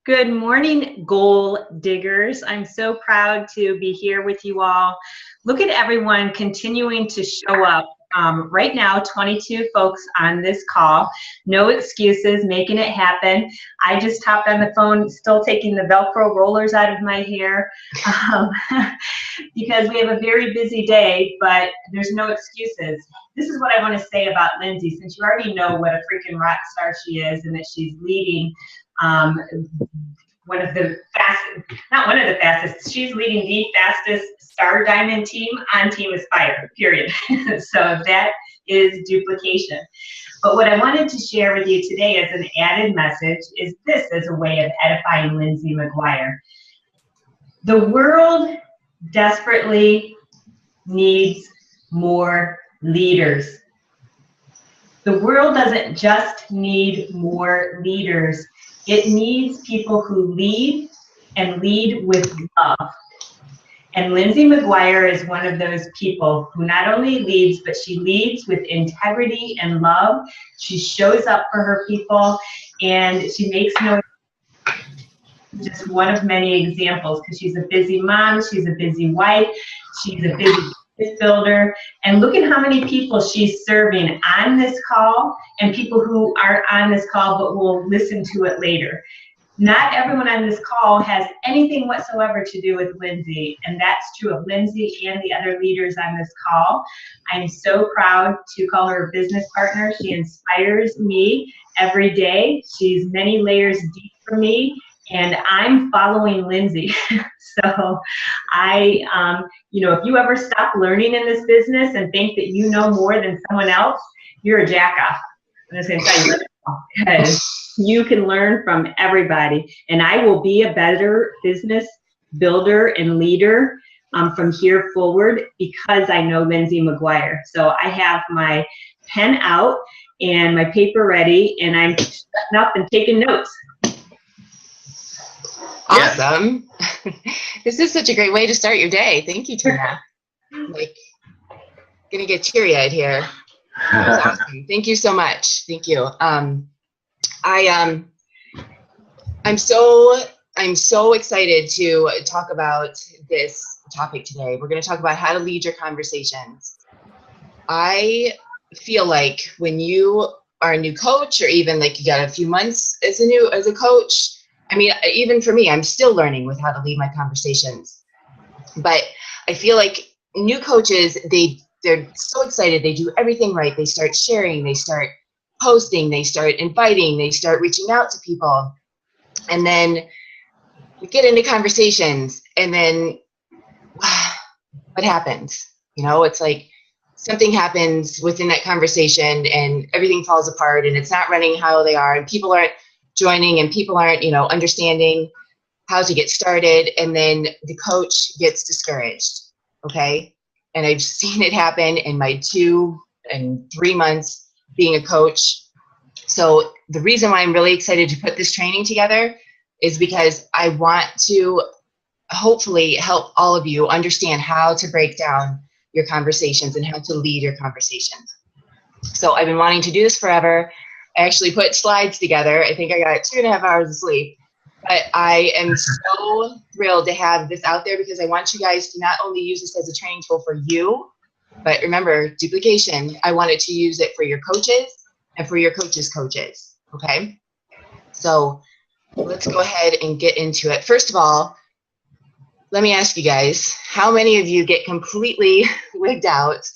Good morning, goal diggers. I'm so proud to be here with you all. Look at everyone continuing to show up. Right now, 22 folks on this call. No excuses, making it happen. I just hopped on the phone, still taking the Velcro rollers out of my hair because we have a very busy day, but there's no excuses. This is what I want to say about Lindsay, since you already know what a freaking rock star she is and that she's leading one of the fastest, not one of the fastest, she's leading the fastest Star Diamond team on Team Aspire, period. So that is duplication. But what I wanted to share with you today as an added message is this as a way of edifying Lindsay McGuire. The world desperately needs more leaders. The world doesn't just need more leaders. It needs people who lead and lead with love. And Lindsay McGuire is one of those people who not only leads, but she leads with integrity and love. She shows up for her people, and she makes no, just one of many examples, because she's a busy mom, she's a busy wife, she's a busy business builder, and look at how many people she's serving on this call and people who aren't on this call but will listen to it later. Not everyone on this call has anything whatsoever to do with Lindsay, and that's true of Lindsay and the other leaders on this call. I'm so proud to call her a business partner. She inspires me every day. She's many layers deep for me, and I'm following Lindsay. So if you ever stop learning in this business and think that you know more than someone else, you're a jackoff. I'm just going to tell you that, because you can learn from everybody. And I will be a better business builder and leader from here forward because I know Lindsay McGuire. So I have my pen out and my paper ready, and I'm shutting up and taking notes. Awesome. This is such a great way to start your day. Thank you, Tina. Gonna get teary-eyed here. That was awesome. Thank you so much. Thank you. I'm so excited to talk about this topic today. We're going to talk about how to lead your conversations. I feel like when you are a new coach, or even like you got a few months as a coach, I mean, even for me, I'm still learning with how to lead my conversations. But I feel like new coaches, they're so excited. They do everything right. They start sharing, they start posting, they start inviting, they start reaching out to people. And then we get into conversations, and then what happens? It's like something happens within that conversation and everything falls apart, and it's not running how they are, and people aren't joining, and people aren't, understanding how to get started, and then the coach gets discouraged, okay? And I've seen it happen in my 2 and 3 months being a coach. So the reason why I'm really excited to put this training together is because I want to hopefully help all of you understand how to break down your conversations and how to lead your conversations. So I've been wanting to do this forever. I actually put slides together. I think I got 2.5 hours of sleep. But I am so thrilled to have this out there, because I want you guys to not only use this as a training tool for you, but remember, duplication. I wanted to use it for your coaches and for your coaches' coaches, okay? So let's go ahead and get into it. First of all, let me ask you guys, how many of you get completely wigged out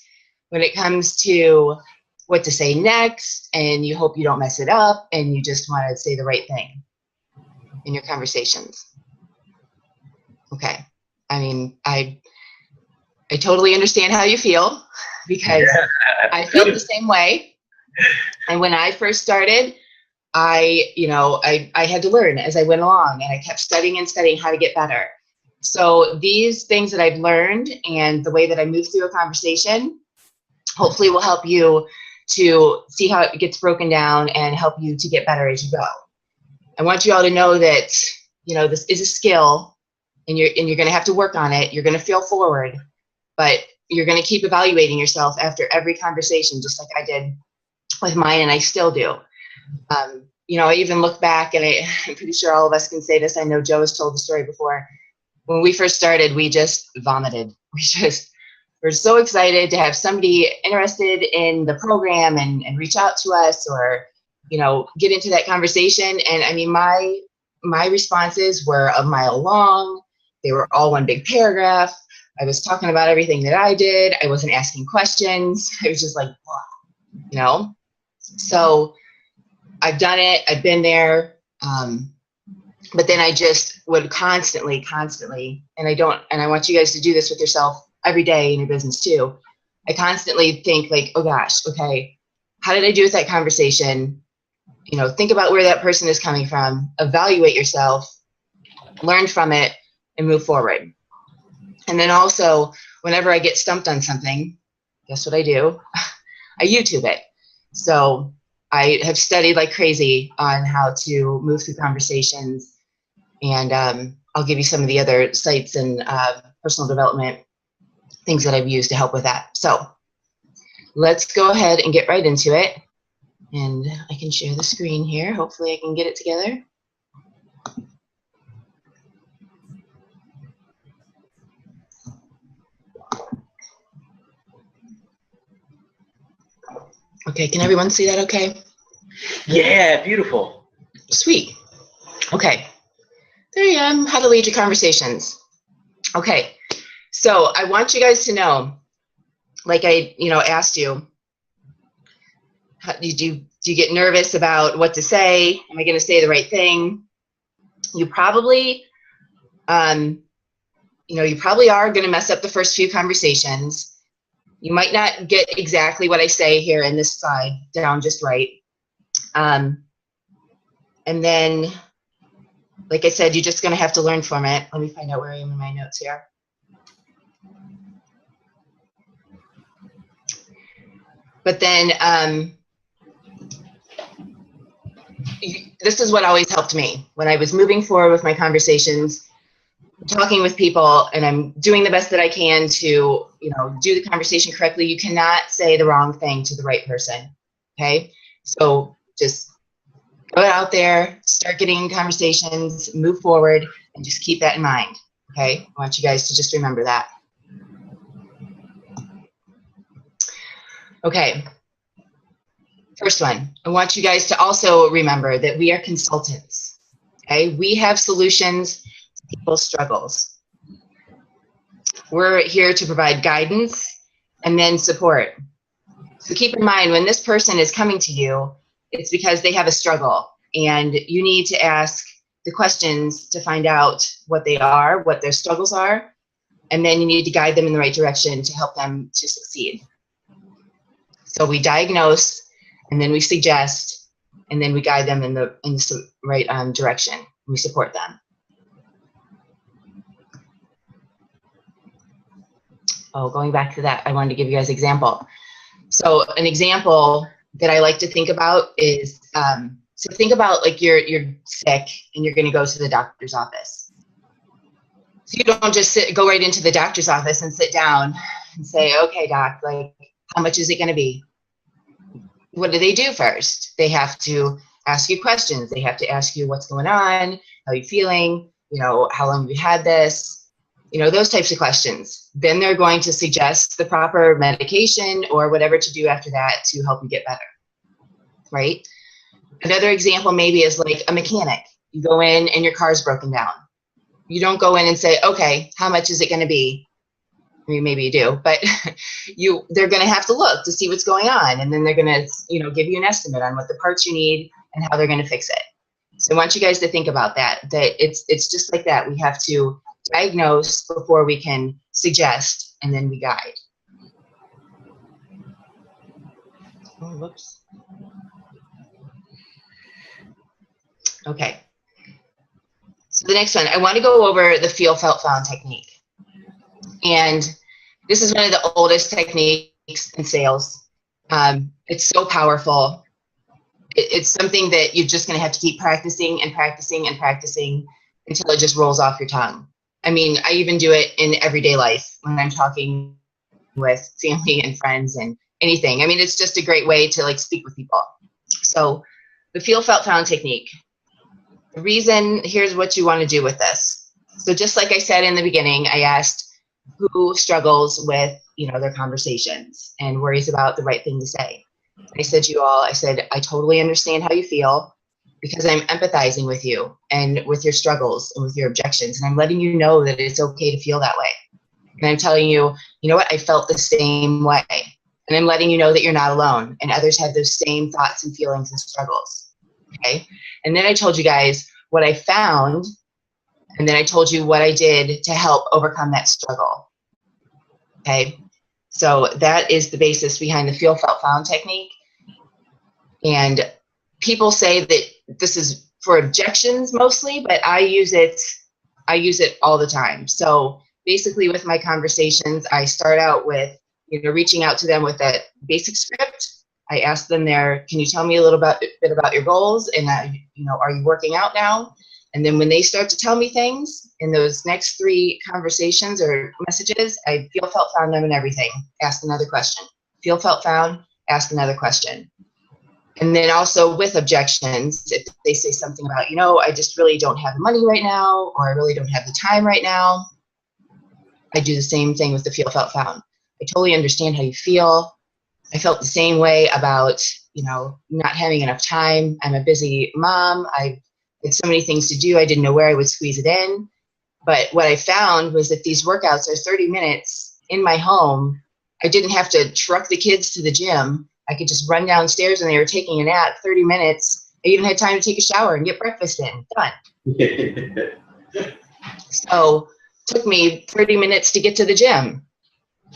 when it comes to what to say next, and you hope you don't mess it up, and you just want to say the right thing in your conversations? Okay. I mean, I totally understand how you feel, because I felt the same way. And when I first started, I had to learn as I went along, and I kept studying and studying how to get better. So these things that I've learned and the way that I move through a conversation hopefully will help you to see how it gets broken down and help you to get better as you go. I want you all to know that, this is a skill, and you're going to have to work on it. You're going to fail forward, but you're going to keep evaluating yourself after every conversation, just like I did with mine, and I still do. I even look back and I'm pretty sure all of us can say this. I know Joe has told the story before. When we first started, we just vomited. We're so excited to have somebody interested in the program and reach out to us, or, get into that conversation. And I mean, my responses were a mile long. They were all one big paragraph. I was talking about everything that I did. I wasn't asking questions. I was just like, wow, So I've done it. I've been there. But then I just would constantly, and I want you guys to do this with yourself every day in your business too. I constantly think like, oh gosh, okay, how did I do with that conversation? Think about where that person is coming from, evaluate yourself, learn from it, and move forward. And then also, whenever I get stumped on something, guess what I do? I YouTube it. So I have studied like crazy on how to move through conversations. And I'll give you some of the other sites and personal development things that I've used to help with that. So let's go ahead and get right into it. And I can share the screen here. Hopefully I can get it together. Okay, can everyone see that okay? Yeah, beautiful. Sweet. Okay. There you am, how to lead your conversations. Okay, so I want you guys to know, like I, asked you, do you get nervous about what to say? Am I going to say the right thing? You probably, you probably are going to mess up the first few conversations. You might not get exactly what I say here in this slide down just right. And then, like I said, you're just going to have to learn from it. Let me find out where I am in my notes here. But then this is what always helped me when I was moving forward with my conversations, talking with people, and I'm doing the best that I can to, do the conversation correctly. You cannot say the wrong thing to the right person. Okay. So just go out there, start getting conversations, move forward, and just keep that in mind. Okay. I want you guys to just remember that. Okay. First one, I want you guys to also remember that we are consultants. Okay. We have solutions to people's struggles. We're here to provide guidance and then support. So keep in mind, when this person is coming to you, it's because they have a struggle, and you need to ask the questions to find out what they are, what their struggles are, and then you need to guide them in the right direction to help them to succeed. So we diagnose, and then we suggest, and then we guide them in the right direction. We support them. Oh, going back to that, I wanted to give you guys an example. So an example that I like to think about is, so think about like you're sick and you're going to go to the doctor's office. So you don't just go right into the doctor's office and sit down and say, okay, doc, like, how much is it going to be? What do they do first? They have to ask you questions. They have to ask you what's going on, how are you feeling, how long have you had this? Those types of questions. Then they're going to suggest the proper medication or whatever to do after that to help you get better, right? Another example maybe is like a mechanic. You go in and your car's broken down. You don't go in and say, okay, how much is it going to be? I mean, maybe you do, but they're going to have to look to see what's going on. And then they're going to, give you an estimate on what the parts you need and how they're going to fix it. So I want you guys to think about that it's just like that. We have to diagnose before we can suggest, and then we guide. Oh, whoops. Okay. So the next one, I want to go over the feel, felt, found technique. And this is one of the oldest techniques in sales. It's so powerful. It's something that you're just going to have to keep practicing and practicing and practicing until it just rolls off your tongue. I mean, I even do it in everyday life when I'm talking with family and friends and anything. I mean, it's just a great way to like speak with people. So the feel, felt, found technique. The reason, here's what you want to do with this. So just like I said in the beginning, I asked who struggles with, their conversations and worries about the right thing to say. I said to you all, I said, I totally understand how you feel because I'm empathizing with you and with your struggles and with your objections. And I'm letting you know that it's okay to feel that way. And I'm telling you, you know what, I felt the same way. And I'm letting you know that you're not alone and others have those same thoughts and feelings and struggles. Okay. And then I told you guys what I found. And then I told you what I did to help overcome that struggle. Okay. So that is the basis behind the feel, felt, found technique. And people say that this is for objections mostly, but I use it all the time. So basically with my conversations, I start out with, reaching out to them with that basic script. I ask them there, can you tell me a little bit about your goals? And, are you working out now? And then when they start to tell me things in those next 3 conversations or messages, I feel, felt, found them and everything. Ask another question. Feel, felt, found, ask another question. And then also with objections, if they say something about, I just really don't have the money right now, or I really don't have the time right now, I do the same thing with the feel, felt, found. I totally understand how you feel. I felt the same way about, not having enough time. I'm a busy mom. I had so many things to do. I didn't know where I would squeeze it in. But what I found was that these workouts are 30 minutes in my home. I didn't have to truck the kids to the gym. I could just run downstairs and they were taking a nap, 30 minutes. I even had time to take a shower and get breakfast in. Done. So it took me 30 minutes to get to the gym.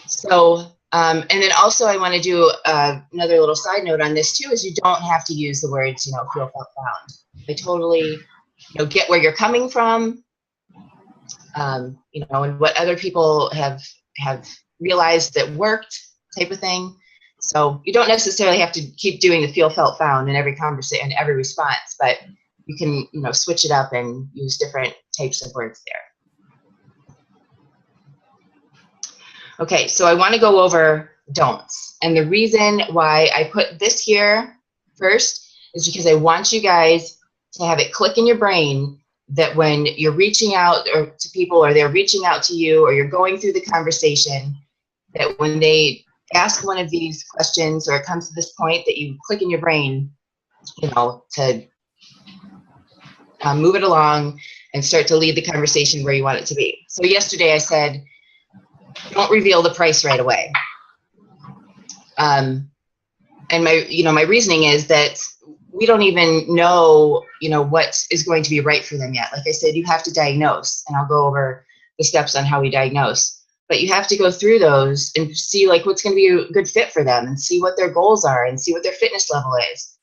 So, and then also I want to do another little side note on this too, is you don't have to use the words, feel, felt, found. I totally, get where you're coming from, and what other people have realized that worked type of thing. So you don't necessarily have to keep doing the feel, felt, found in every conversation, in every response, but you can, switch it up and use different types of words there. Okay, so I want to go over don'ts. And the reason why I put this here first is because I want you guys to have it click in your brain that when you're reaching out to people, or they're reaching out to you, or you're going through the conversation, that when they ask one of these questions, or it comes to this point, that you click in your brain, to move it along and start to lead the conversation where you want it to be. So yesterday I said, don't reveal the price right away. And my reasoning is that we don't even know, what is going to be right for them yet. Like I said, you have to diagnose, and I'll go over the steps on how we diagnose. But you have to go through those and see what's going to be a good fit for them, and see what their goals are, and see what their fitness level is.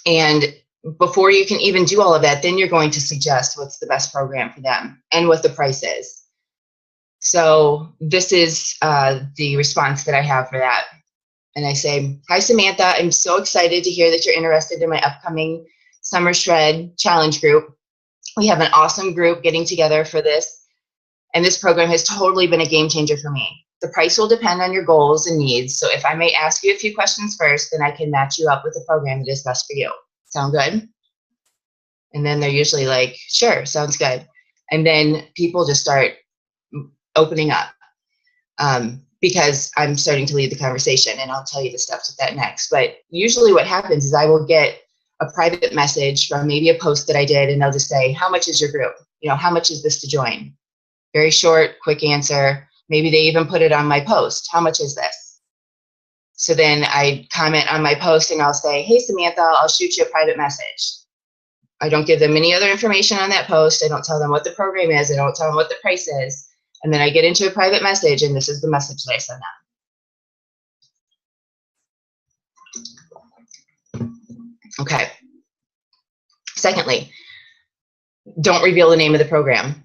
And before you can even do all of that, then you're going to suggest what's the best program for them and what the price is. So this is the response that I have for that. And I say, hi, Samantha. I'm so excited to hear that you're interested in my upcoming Summer Shred Challenge group. We have an awesome group getting together for this. And this program has totally been a game changer for me. The price will depend on your goals and needs. So if I may ask you a few questions first, then I can match you up with a program that is best for you. Sound good? And then they're usually like, sure, sounds good. And then people just start opening up because I'm starting to lead the conversation, and I'll tell you the steps with that next. But usually what happens is I will get a private message from maybe a post that I did, and they'll just say, how much is your group? How much is this to join? Very short, quick answer. Maybe they even put it on my post. How much is this? So then I comment on my post and I'll say, hey, Samantha, I'll shoot you a private message. I don't give them any other information on that post. I don't tell them what the program is. I don't tell them what the price is. And then I get into a private message, and this is the message that I send them. Okay. Secondly, don't reveal the name of the program.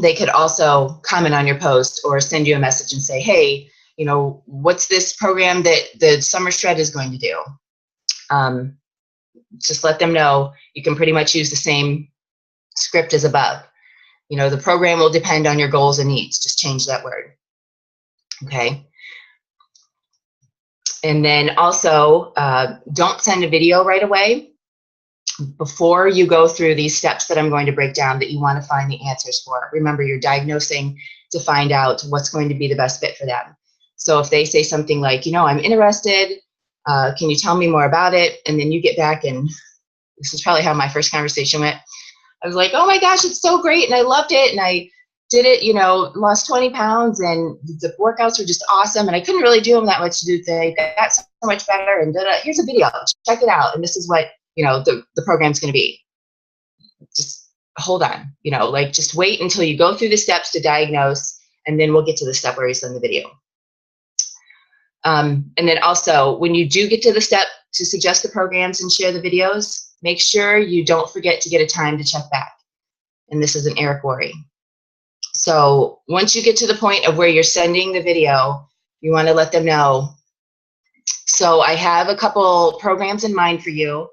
They could also comment on your post or send you a message and say, hey, what's this program that the Summer Shred is going to do? Just let them know. You can pretty much use the same script as above. The program will depend on your goals and needs. Just change that word. Okay. And then also, don't send a video right away. Before you go through these steps that I'm going to break down that you want to find the answers for. Remember, you're diagnosing to find out what's going to be the best fit for them. So if they say something like, I'm interested, can you tell me more about it? And then you get back, and this is probably how my first conversation went. I was like, oh my gosh, it's so great. And I loved it. And I did it, lost 20 pounds, and the workouts were just awesome. And I couldn't really do them that much today. That's so much better. And here's a video, check it out. And this is what, the program's going to be. Just hold on, just wait until you go through the steps to diagnose, and then we'll get to the step where you send the video. And then also, when you do get to the step to suggest the programs and share the videos, make sure you don't forget to get a time to check back. And this is an Eric Worre. So once you get to the point of where you're sending the video, you want to let them know. So I have a couple programs in mind for you.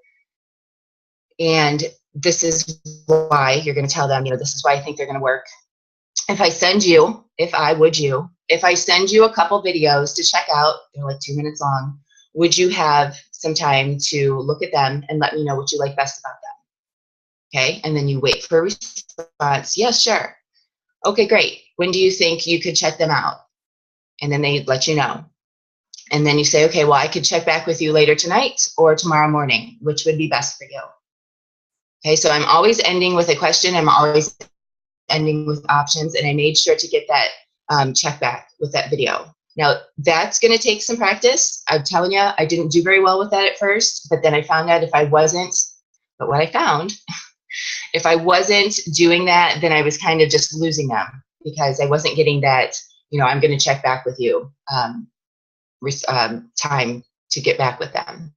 And this is why you're going to tell them, this is why I think they're going to work. If I send you a couple videos to check out, they're like 2 minutes long, would you have some time to look at them and let me know what you like best about them? Okay, and then you wait for a response. Yes, sure. Okay, great. When do you think you could check them out? And then they let you know. And then you say, okay, well, I could check back with you later tonight or tomorrow morning. Which would be best for you? Okay, so I'm always ending with a question. I'm always ending with options, and I made sure to get that check back with that video. Now, that's going to take some practice. I'm telling you, I didn't do very well with that at first, but then I found out if I wasn't doing that, then I was kind of just losing them because I wasn't getting that, I'm going to check back with you time to get back with them.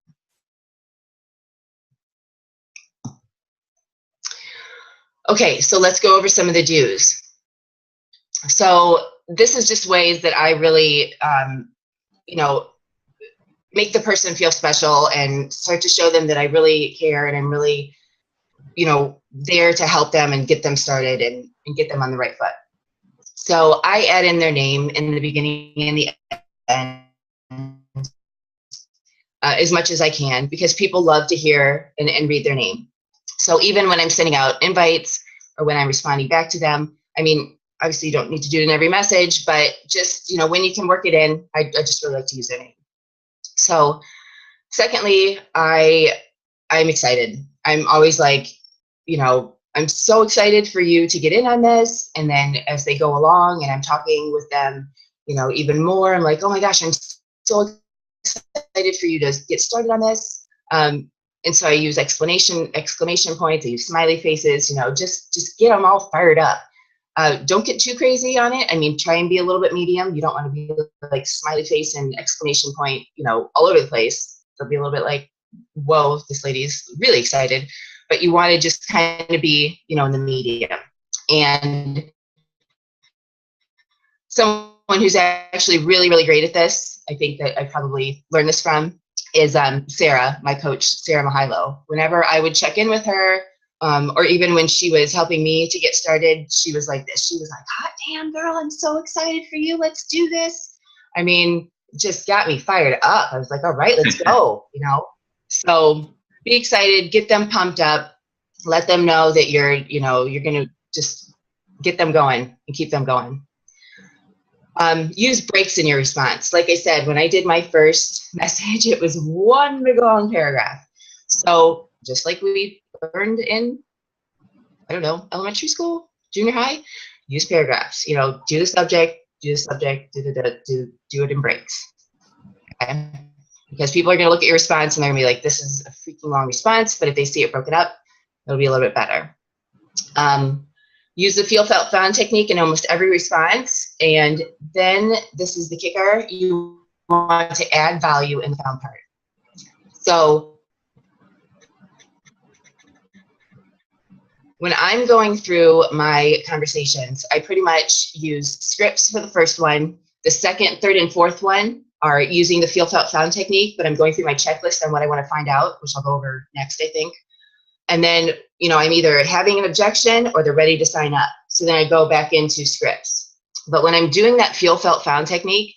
Okay, so let's go over some of the do's. So this is just ways that I really, make the person feel special and start to show them that I really care and I'm really, there to help them and get them started and get them on the right foot. So I add in their name in the beginning and the end as much as I can because people love to hear and read their name. So even when I'm sending out invites or when I'm responding back to them, obviously you don't need to do it in every message, but just, when you can work it in, I just really like to use their name. So secondly, I'm excited. I'm always like, I'm so excited for you to get in on this. And then as they go along and I'm talking with them, even more, I'm like, oh my gosh, I'm so excited for you to get started on this. And so I use exclamation points, I use smiley faces, just get them all fired up. Don't get too crazy on it. Try and be a little bit medium. You don't want to be like smiley face and exclamation point, all over the place. They'll be a little bit like, whoa, this lady's really excited. But you want to just kind of be, in the medium. And someone who's actually really, really great at this, I think that I probably learned this from, is Sarah, my coach, Sarah Mihailo. Whenever I would check in with her, or even when she was helping me to get started, she was like this. She was like, hot damn, girl, I'm so excited for you. Let's do this. Just got me fired up. I was like, all right, let's go, So be excited, get them pumped up, let them know that you're going to just get them going and keep them going. Use breaks in your response. Like I said, when I did my first message, it was one big long paragraph. So just like we learned in, elementary school, junior high, use paragraphs. Do the subject, do it in breaks. Okay? Because people are going to look at your response and they're going to be like, this is a freaking long response. But if they see it broken up, it'll be a little bit better. Use the feel, felt, found technique in almost every response. And then this is the kicker. You want to add value in the found part. So when I'm going through my conversations, I pretty much use scripts for the first one. The second, third, and fourth one are using the feel, felt, found technique, but I'm going through my checklist on what I want to find out, which I'll go over next, I think. And then, I'm either having an objection or they're ready to sign up. So then I go back into scripts. But when I'm doing that feel, felt, found technique,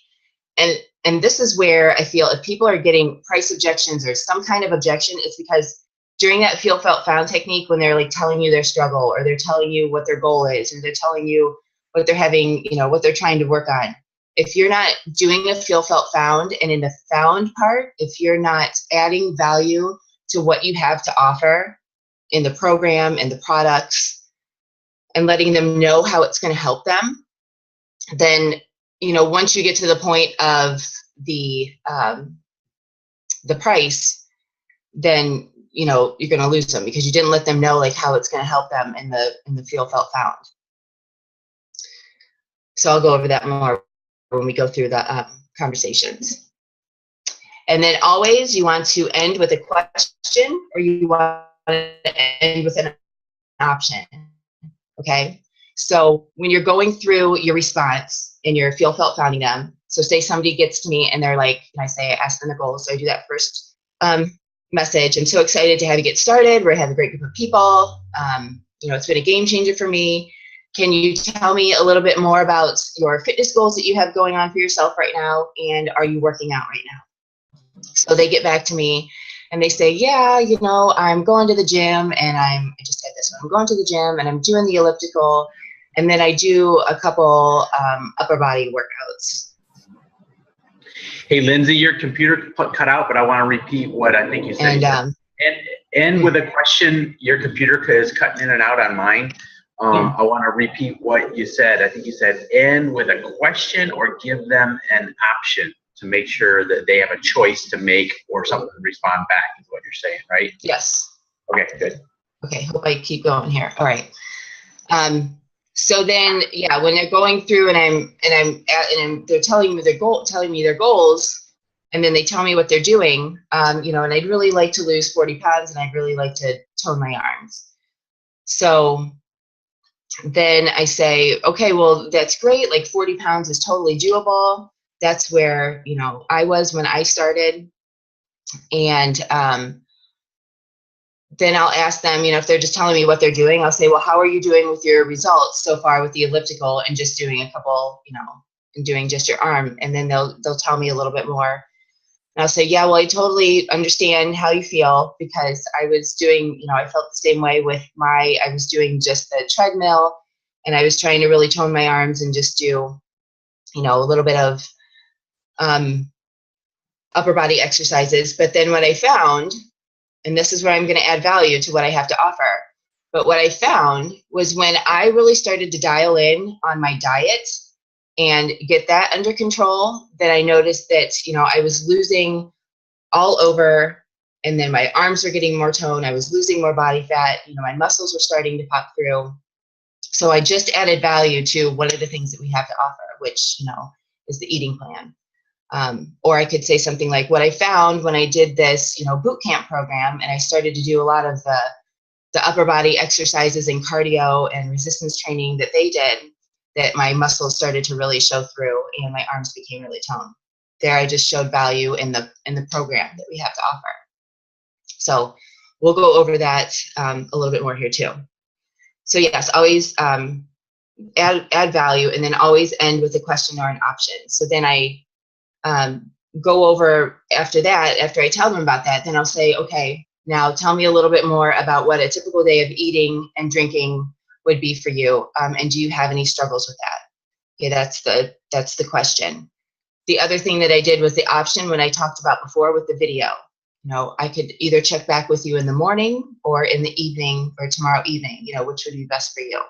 and and this is where I feel if people are getting price objections or some kind of objection, it's because during that feel, felt, found technique, when they're like telling you their struggle, or they're telling you what their goal is, or they're telling you what they're having, what they're trying to work on. If you're not doing a feel, felt, found, and in the found part, if you're not adding value to what you have to offer in the program and the products, and letting them know how it's going to help them, then, once you get to the point of the price, then, you're going to lose them because you didn't let them know like how it's going to help them in the feel, felt, found. So I'll go over that more when we go through the conversations. And then always you want to end with a question, or you want to end with an option. Okay. So when you're going through your response and your feel, felt, founding them, so say somebody gets to me and they're like, and I say, ask them the goals. So I do that first message. I'm so excited to have you get started. We're having a great group of people. It's been a game changer for me. Can you tell me a little bit more about your fitness goals that you have going on for yourself right now? And are you working out right now? So they get back to me and they say, yeah, I'm going to the gym, and I just had this one. I'm going to the gym and I'm doing the elliptical, and then I do a couple upper body workouts. Hey, Lindsay, your computer cut out, but I want to repeat what I think you said. And with a question, your computer is cutting in and out on mine. I want to repeat what you said. I think you said end with a question or give them an option to make sure that they have a choice to make or something to respond back is what you're saying, right? Yes. Okay, good. Okay, hope I keep going here. All right. So then, yeah, when they're going through and they're telling me their goals, and then they tell me what they're doing, and I'd really like to lose 40 pounds, and I'd really like to tone my arms. So then I say, okay, well, that's great. Like 40 pounds is totally doable. That's where, I was when I started. And then I'll ask them, if they're just telling me what they're doing, I'll say, well, how are you doing with your results so far with the elliptical and just doing a couple, and doing just your arm? And then they'll tell me a little bit more. And I'll say, yeah, well, I totally understand how you feel, because I was doing, I felt the same way with I was doing just the treadmill, and I was trying to really tone my arms and just do, a little bit of upper body exercises. But then what I found, and this is where I'm going to add value to what I have to offer, but what I found was when I really started to dial in on my diet and get that under control, that I noticed that, I was losing all over, and then my arms were getting more toned. I was losing more body fat. My muscles were starting to pop through. So I just added value to one of the things that we have to offer, which, is the eating plan. Or I could say something like, what I found when I did this, boot camp program, and I started to do a lot of the upper body exercises and cardio and resistance training that they did, that my muscles started to really show through and my arms became really toned. There, I just showed value in the program that we have to offer. So we'll go over that a little bit more here too. So yes, always add value, and then always end with a question or an option. So then I go over after that, after I tell them about that, then I'll say, okay, now tell me a little bit more about what a typical day of eating and drinking would be for you. And do you have any struggles with that? Okay, that's the question. The other thing that I did was the option when I talked about before with the video. I could either check back with you in the morning or in the evening or tomorrow evening, which would be best for you.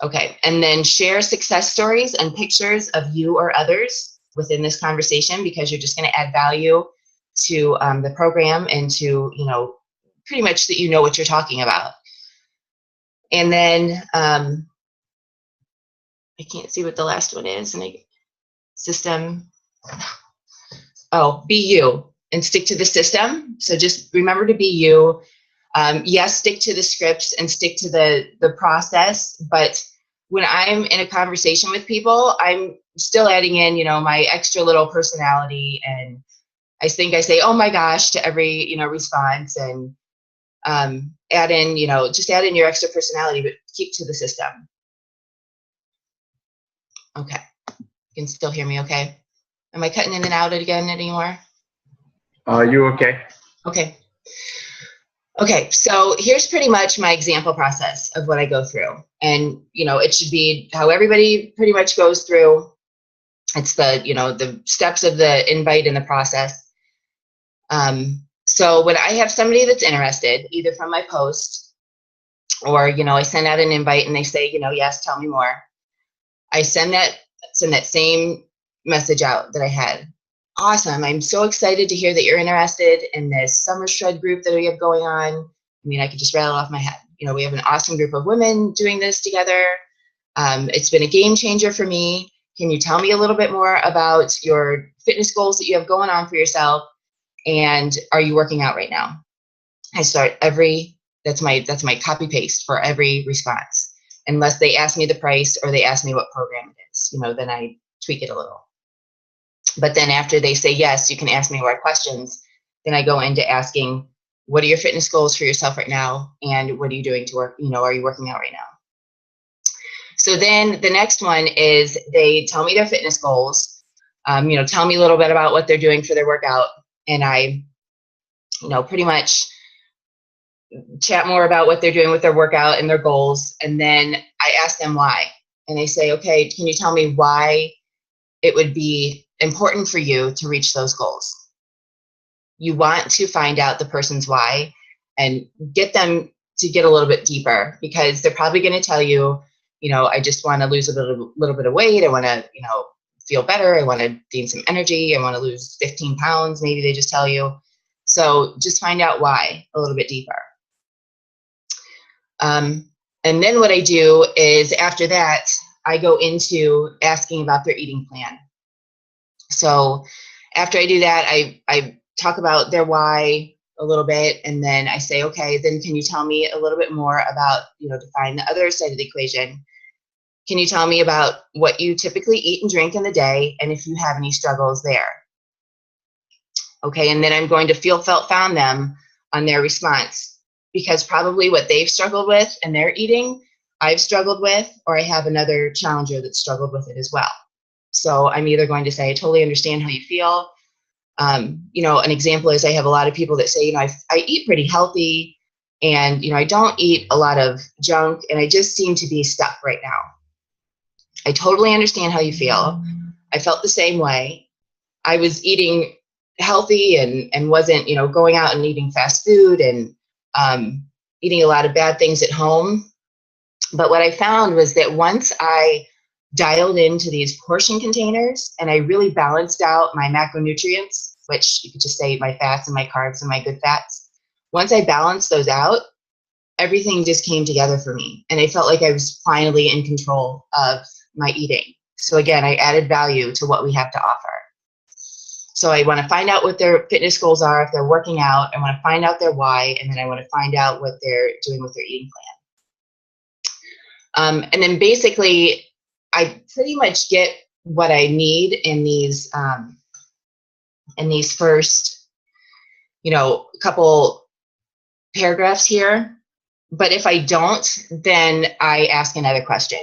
Okay, and then share success stories and pictures of you or others within this conversation, because you're just going to add value to the program and to, pretty much that what you're talking about. And then I can't see what the last one is. And system. Oh, be you and stick to the system. So just remember to be you. Yes, stick to the scripts and stick to the process. But when I'm in a conversation with people, I'm still adding in, my extra little personality. And I think I say, oh my gosh, to every, response, and add in, just add in your extra personality, but keep to the system. Okay. You can still hear me okay? Am I cutting in and out again anymore? You okay? Okay. Okay, so here's pretty much my example process of what I go through. And, you know, it should be how everybody pretty much goes through. It's the, you know, the steps of the invite and the process. So when I have somebody that's interested, either from my post or, you know, I send out an invite and they say, you know, yes, tell me more. I send that same message out that I had. Awesome. I'm so excited to hear that you're interested in this summer shred group that we have going on. I mean, I could just rattle off my head. You know, we have an awesome group of women doing this together. It's been a game changer for me. Can you tell me a little bit more about your fitness goals that you have going on for yourself? And are you working out right now? I start that's my copy paste for every response. Unless they ask me the price or they ask me what program it is, you know, then I tweak it a little. But then after they say, yes, you can ask me more questions, then I go into asking, what are your fitness goals for yourself right now? And what are you doing to work? You know, are you working out right now? So then the next one is they tell me their fitness goals, you know, tell me a little bit about what they're doing for their workout. And I, you know, pretty much chat more about what they're doing with their workout and their goals. And then I ask them why. And they say, okay, can you tell me why it would be important for you to reach those goals? You want to find out the person's why and get them to get a little bit deeper, because they're probably going to tell you, you know, I just want to lose a little bit of weight. I want to, you know, feel better. I want to gain some energy. I want to lose 15 pounds. Maybe they just tell you. So just find out why a little bit deeper. And then what I do is after that, I go into asking about their eating plan. So after I do that, I talk about their why a little bit, and then I say, okay, then can you tell me a little bit more about, you know, define the other side of the equation. Can you tell me about what you typically eat and drink in the day, and if you have any struggles there? Okay, and then I'm going to feel, felt, found them on their response, because probably what they've struggled with and they're eating, I've struggled with, or I have another challenger that struggled with it as well. So I'm either going to say, I totally understand how you feel. You know, an example is I have a lot of people that say, you know, I eat pretty healthy and, you know, I don't eat a lot of junk and I just seem to be stuck right now. I totally understand how you feel. I felt the same way. I was eating healthy and wasn't, you know, going out and eating fast food and eating a lot of bad things at home. But what I found was that once I dialed into these portion containers and I really balanced out my macronutrients, which you could just say my fats and my carbs and my good fats. Once I balanced those out, everything just came together for me. And I felt like I was finally in control of my eating. So again, I added value to what we have to offer. So I want to find out what their fitness goals are if they're working out. I want to find out their why, and then I want to find out what they're doing with their eating plan. And then basically, I pretty much get what I need in these first, you know, couple paragraphs here. But if I don't, then I ask another question.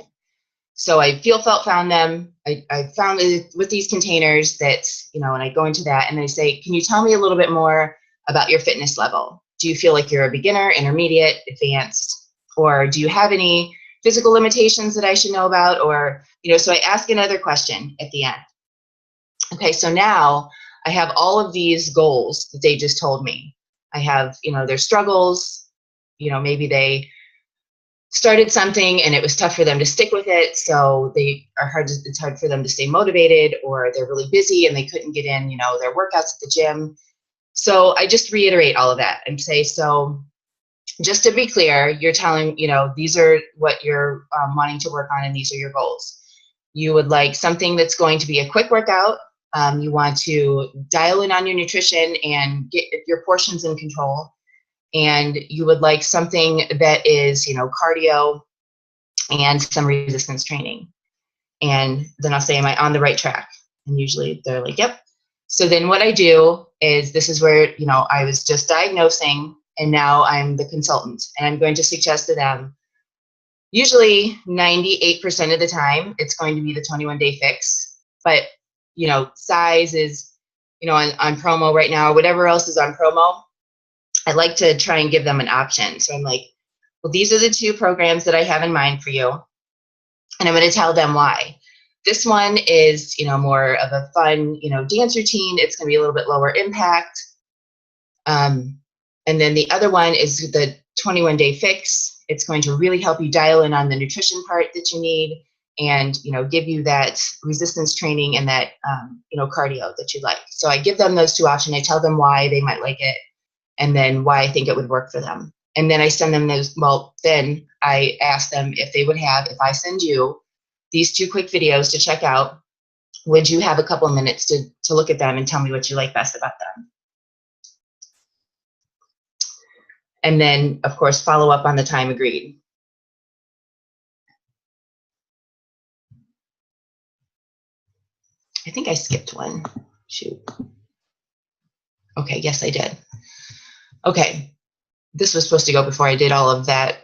So I feel, felt, found them. I found it with these containers that, you know, and I go into that and I say, can you tell me a little bit more about your fitness level? Do you feel like you're a beginner, intermediate, advanced, or do you have any physical limitations that I should know about? Or, you know, so I ask another question at the end. Okay, so now I have all of these goals that they just told me. I have, you know, their struggles, you know, maybe they started something and it was tough for them to stick with it. So it's hard for them to stay motivated, or they're really busy and they couldn't get in, you know, their workouts at the gym. So I just reiterate all of that and say, so just to be clear, you're telling, you know, these are what you're wanting to work on and these are your goals. You would like something that's going to be a quick workout. You want to dial in on your nutrition and get your portions in control. And you would like something that is, you know, cardio and some resistance training. And then I'll say, am I on the right track? And usually they're like, yep. So then what I do is, this is where, you know, I was just diagnosing and now I'm the consultant, and I'm going to suggest to them, usually 98% of the time, it's going to be the 21-day fix. But size is, on promo right now, or whatever else is on promo, I like to try and give them an option. So I'm like, well, these are the 2 programs that I have in mind for you. And I'm going to tell them why. This one is, more of a fun, dance routine. It's going to be a little bit lower impact. And then the other one is the 21-day fix. It's going to really help you dial in on the nutrition part that you need and, give you that resistance training and that, cardio that you like. So I give them those 2 options. I tell them why they might like it and then why I think it would work for them. And then I send them those, then I ask them if they would have, if I send you these 2 quick videos to check out, would you have a couple of minutes to look at them and tell me what you like best about them? And then, of course, follow up on the time agreed. I think I skipped one. Shoot. Okay, yes, I did. Okay, this was supposed to go before I did all of that.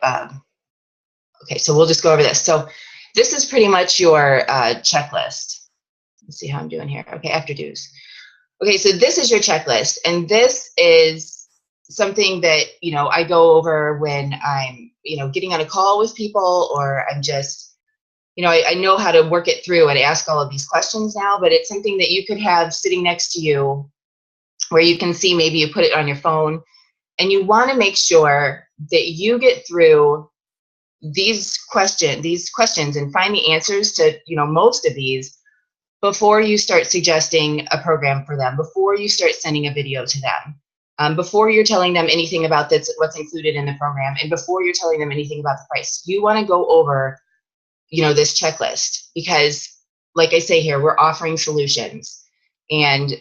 Okay, so we'll just go over this. So this is pretty much your checklist. Let's see how I'm doing here. Okay, after dues. Okay, so this is your checklist, and this is something that, I go over when I'm, getting on a call with people, or I'm just, I know how to work it through and ask all of these questions now, but it's something that you could have sitting next to you where you can see, maybe you put it on your phone, and you want to make sure that you get through these questions and find the answers to, most of these before you start suggesting a program for them, before you start sending a video to them, before you're telling them anything about what's included in the program, and before you're telling them anything about the price. You want to go over, this checklist, because like I say here, we're offering solutions, and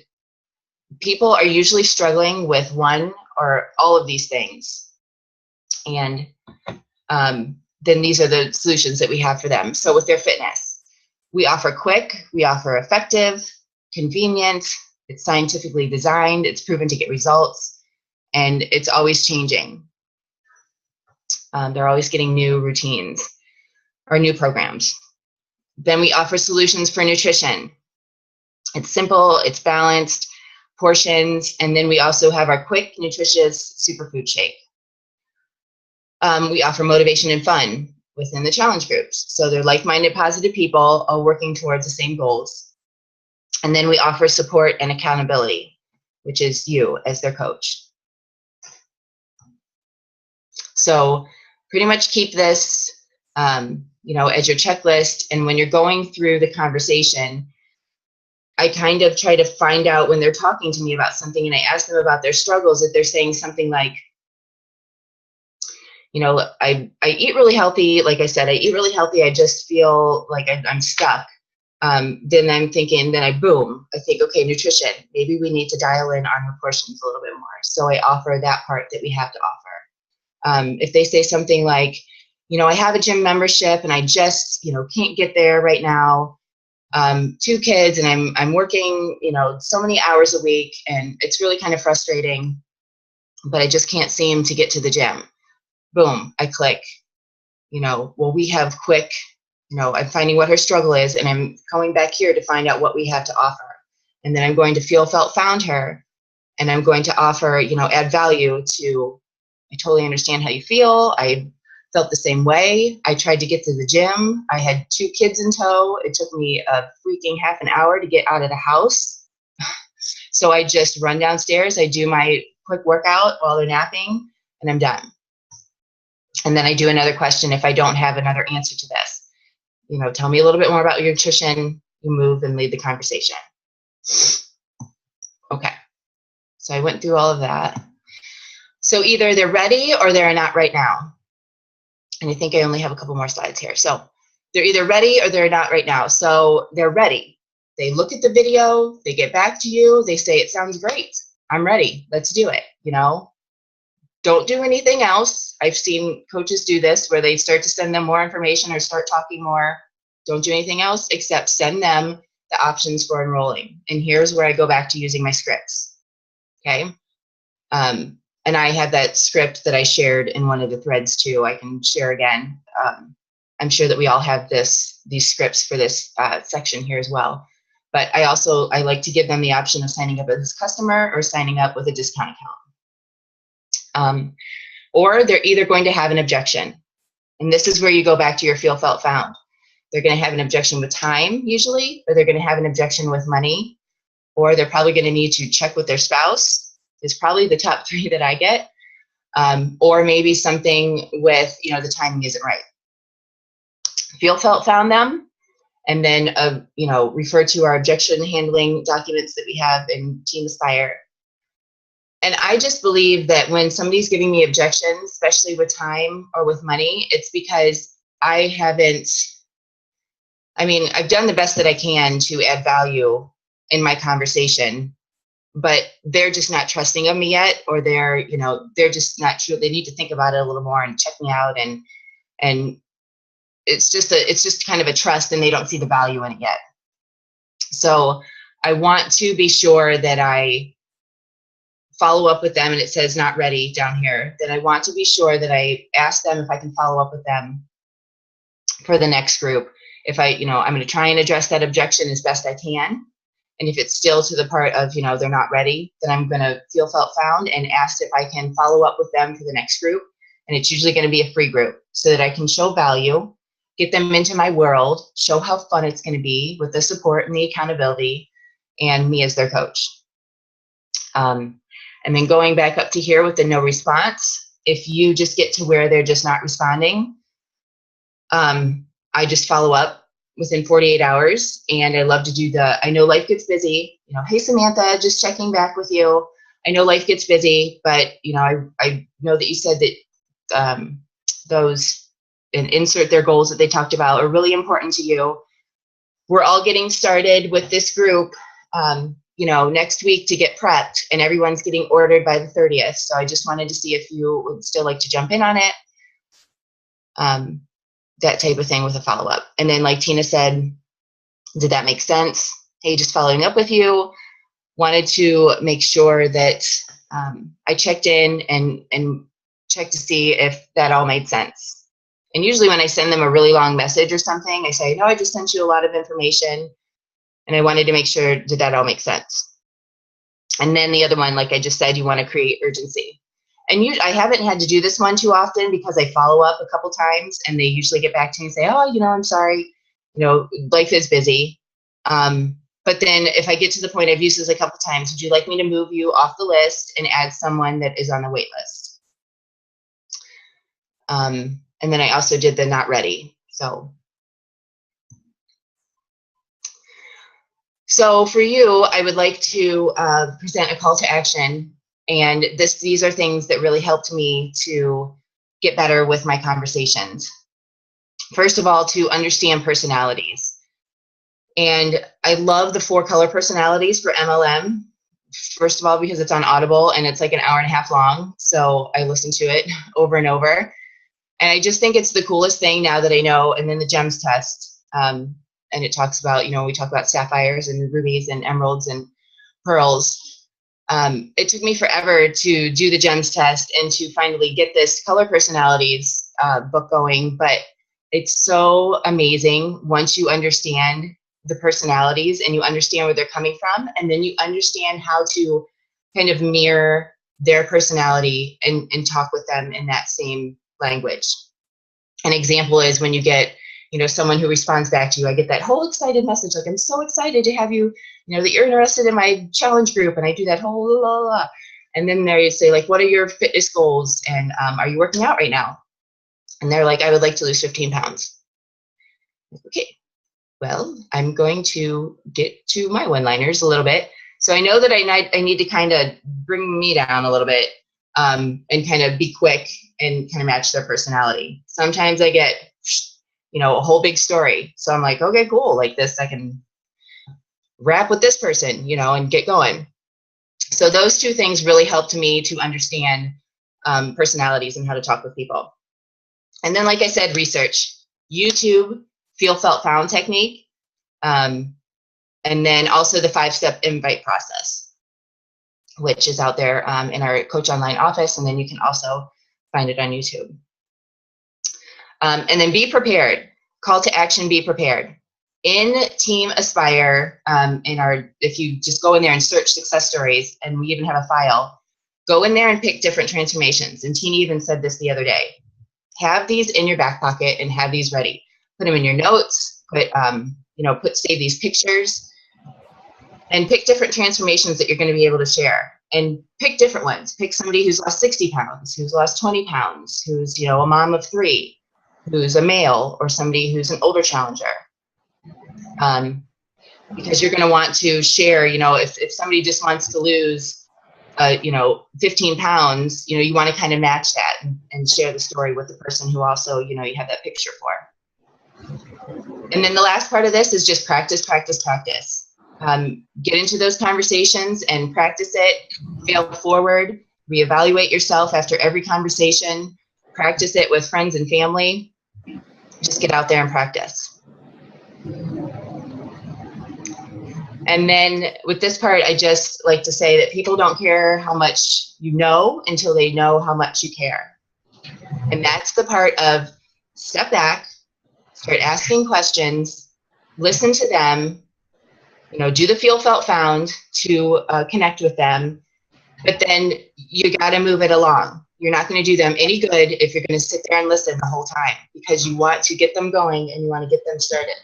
people are usually struggling with one or all of these things. And then these are the solutions that we have for them. So with their fitness, we offer quick, we offer effective, convenient, it's scientifically designed, it's proven to get results, and it's always changing. They're always getting new routines or new programs. Then we offer solutions for nutrition. It's simple, it's balanced, portions, and then we also have our quick, nutritious superfood shake. We offer motivation and fun within the challenge groups. So they're like-minded, positive people all working towards the same goals. And then we offer support and accountability, which is you as their coach. So pretty much keep this, as your checklist. And when you're going through the conversation, I kind of try to find out when they're talking to me about something, and I ask them about their struggles. If they're saying something like, I eat really healthy. Like I said, I eat really healthy. I just feel like I'm stuck. Then I'm thinking, I think, okay, nutrition. Maybe we need to dial in on our portions a little bit more. So I offer that part that we have to offer. If they say something like, I have a gym membership and I just, can't get there right now. 2 kids and I'm working, so many hours a week, and it's really kind of frustrating, but I just can't seem to get to the gym. Boom, I click, well, we have quick, I'm finding what her struggle is, and I'm going back here to find out what we have to offer. And then I'm going to feel, felt, found her, and I'm going to offer, add value to, I totally understand how you feel. I felt the same way. I tried to get to the gym. I had 2 kids in tow. It took me a freaking half an hour to get out of the house. So I just run downstairs. I do my quick workout while they're napping, and I'm done. And then I do another question if I don't have another answer to this. Tell me a little bit more about your nutrition. You move and lead the conversation. Okay. So I went through all of that. So either they're ready or they're not right now. And I think I only have a couple more slides here. So they're either ready or they're not right now. So they're ready. They look at the video, they get back to you, they say, it sounds great. I'm ready. Let's do it. Don't do anything else. I've seen coaches do this where they start to send them more information or start talking more. Don't do anything else except send them the options for enrolling. And here's where I go back to using my scripts. Okay. And I have that script that I shared in one of the threads too. I can share again. I'm sure that we all have these scripts for this section here as well. But I like to give them the option of signing up as a customer or signing up with a discount account. Or they're either going to have an objection. And this is where you go back to your feel, felt, found. They're going to have an objection with time usually, or they're going to have an objection with money, or they're probably going to need to check with their spouse. Is probably the top 3 that I get. Or maybe something with, the timing isn't right. Feel, felt, found them. And then, refer to our objection handling documents that we have in Team Aspire. And I just believe that when somebody's giving me objections, especially with time or with money, it's because I've done the best that I can to add value in my conversation, but they're just not trusting of me yet, or they're just not sure. They need to think about it a little more and check me out. And it's just kind of a trust, and they don't see the value in it yet. So I want to be sure that I follow up with them, and it says not ready down here. Then I want to be sure that I ask them if I can follow up with them for the next group. If I'm going to try and address that objection as best I can. And if it's still to the part of, they're not ready, then I'm going to feel, felt, found and ask if I can follow up with them for the next group. And it's usually going to be a free group so that I can show value, get them into my world, show how fun it's going to be with the support and the accountability and me as their coach. And then going back up to here with the no response, if you just get to where they're just not responding, I just follow up within 48 hours. And I love to do I know life gets busy, hey, Samantha, just checking back with you. I know life gets busy, but, I know that you said that those, and insert their goals that they talked about, are really important to you. We're all getting started with this group, next week to get prepped, and everyone's getting ordered by the 30th. So I just wanted to see if you would still like to jump in on it. That type of thing with a follow-up. And then like Tina said, did that make sense? Hey, just following up with you. Wanted to make sure that I checked in and checked to see if that all made sense. And usually when I send them a really long message or something, I say, no, I just sent you a lot of information, and I wanted to make sure, did that all make sense? And then the other one, like I just said, you want to create urgency. And I haven't had to do this one too often because I follow up a couple times, and they usually get back to me and say, oh, I'm sorry, life is busy. But then if I get to the point, I've used this a couple times, would you like me to move you off the list and add someone that is on the wait list? And then I also did the not ready. So for you, I would like to present a call to action. And these are things that really helped me to get better with my conversations. First of all, to understand personalities. And I love the 4-color personalities for MLM. First of all, because it's on Audible and it's like an hour and a half long. So I listen to it over and over. And I just think it's the coolest thing now that I know. And then the GEMS test. And it talks about, we talk about sapphires and rubies and emeralds and pearls. It took me forever to do the GEMS test and to finally get this color personalities book going. But it's so amazing once you understand the personalities and you understand where they're coming from, and then you understand how to kind of mirror their personality and talk with them in that same language. An example is when you get, someone who responds back to you, I get that whole excited message, like, I'm so excited to have you, that you're interested in my challenge group, and I do that whole la, la, la. And then there you say, like, what are your fitness goals? And are you working out right now? And they're like, I would like to lose 15 pounds. Okay, well, I'm going to get to my one-liners a little bit. So I know that I need to kind of bring me down a little bit and kind of be quick and kind of match their personality. Sometimes I get, a whole big story. So I'm like, okay, cool. Like this, I can rap with this person, and get going. So those two things really helped me to understand personalities and how to talk with people. And then, like I said, research, YouTube, feel, felt, found technique. And then also the 5-step invite process, which is out there in our Coach Online office. And then you can also find it on YouTube. And then be prepared. Call to action, be prepared. in Team Aspire, if you just go in there and search success stories, and we even have a file, go in there and pick different transformations. And Tina even said this the other day. Have these in your back pocket and have these ready. Put them in your notes, save these pictures, and pick different transformations that you're going to be able to share. And pick different ones. Pick somebody who's lost 60 pounds, who's lost 20 pounds, who's, a mom of 3, who's a male, or somebody who's an older challenger. Because you're going to want to share, if somebody just wants to lose, 15 pounds, you want to kind of match that and share the story with the person who also, you have that picture for. And then the last part of this is just practice, practice, practice. Get into those conversations and practice it, fail forward, reevaluate yourself after every conversation, practice it with friends and family. Just get out there and practice. And then with this part, I just like to say that people don't care how much you know until they know how much you care. And that's the part of step back, start asking questions, listen to them, do the feel, felt, found to connect with them. But then you got to move it along. You're not going to do them any good if you're going to sit there and listen the whole time, because you want to get them going and you want to get them started.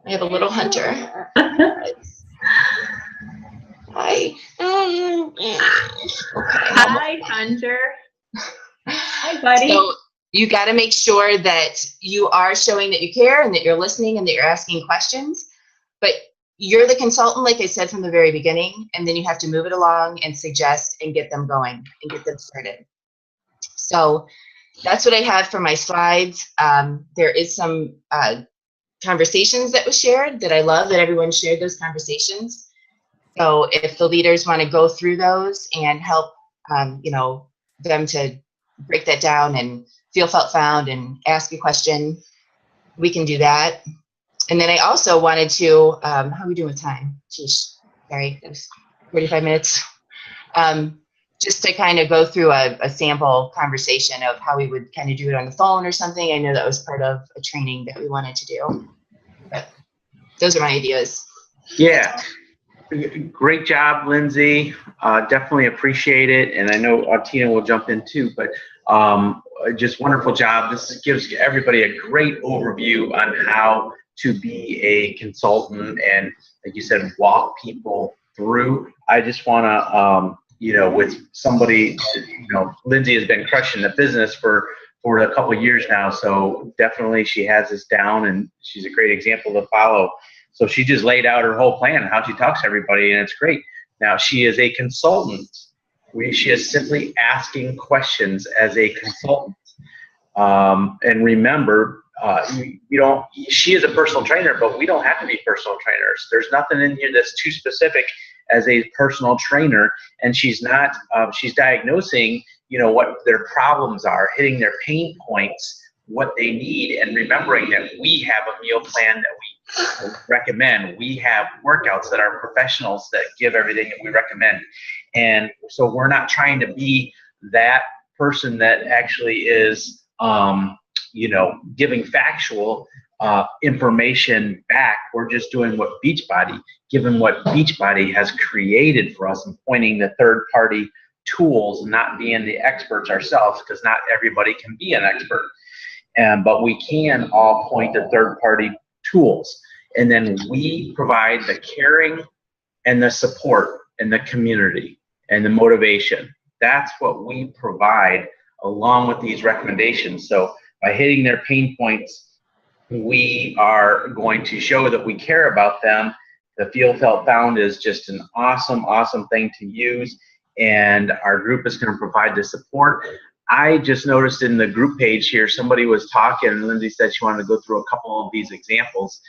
I have a little hunter. Hi. Okay. Hi, Hunter. Hi, buddy. So you got to make sure that you are showing that you care and that you're listening and that you're asking questions. But you're the consultant, like I said from the very beginning, and then you have to move it along and suggest and get them going and get them started. So that's what I have for my slides. There is some conversations that was shared that I love that everyone shared those conversations. So if the leaders want to go through those and help, them to break that down and feel, felt, found and ask a question, we can do that. And then I also wanted to, how are we doing with time? Geez, sorry, it was 45 minutes. Just to kind of go through a sample conversation of how we would kind of do it on the phone or something. I know that was part of a training that we wanted to do. But those are my ideas. Yeah, great job, Lindsay. Definitely appreciate it. And I know Tina will jump in too, but just wonderful job. This gives everybody a great overview on how to be a consultant and, like you said, walk people through. I just want to, with somebody, Lindsay has been crushing the business for a couple of years now. So definitely she has this down and she's a great example to follow. So she just laid out her whole plan, how she talks to everybody, and it's great. Now she is a consultant. She is simply asking questions as a consultant. And remember, she is a personal trainer, but we don't have to be personal trainers. There's nothing in here that's too specific as a personal trainer, and she's not, she's diagnosing, what their problems are, hitting their pain points, what they need, and remembering that we have a meal plan that we recommend. We have workouts that are professionals that give everything that we recommend. And so we're not trying to be that person that actually is, giving factual information back. We're just doing what Beachbody, given what Beachbody has created for us and pointing the third-party tools, not being the experts ourselves, because not everybody can be an expert. But we can all point to third-party tools. And then we provide the caring and the support and the community and the motivation. That's what we provide along with these recommendations. So by hitting their pain points, we are going to show that we care about them. The Feel, Felt, Found is just an awesome, awesome thing to use. And our group is going to provide the support. I just noticed in the group page here, somebody was talking, and Lindsay said she wanted to go through a couple of these examples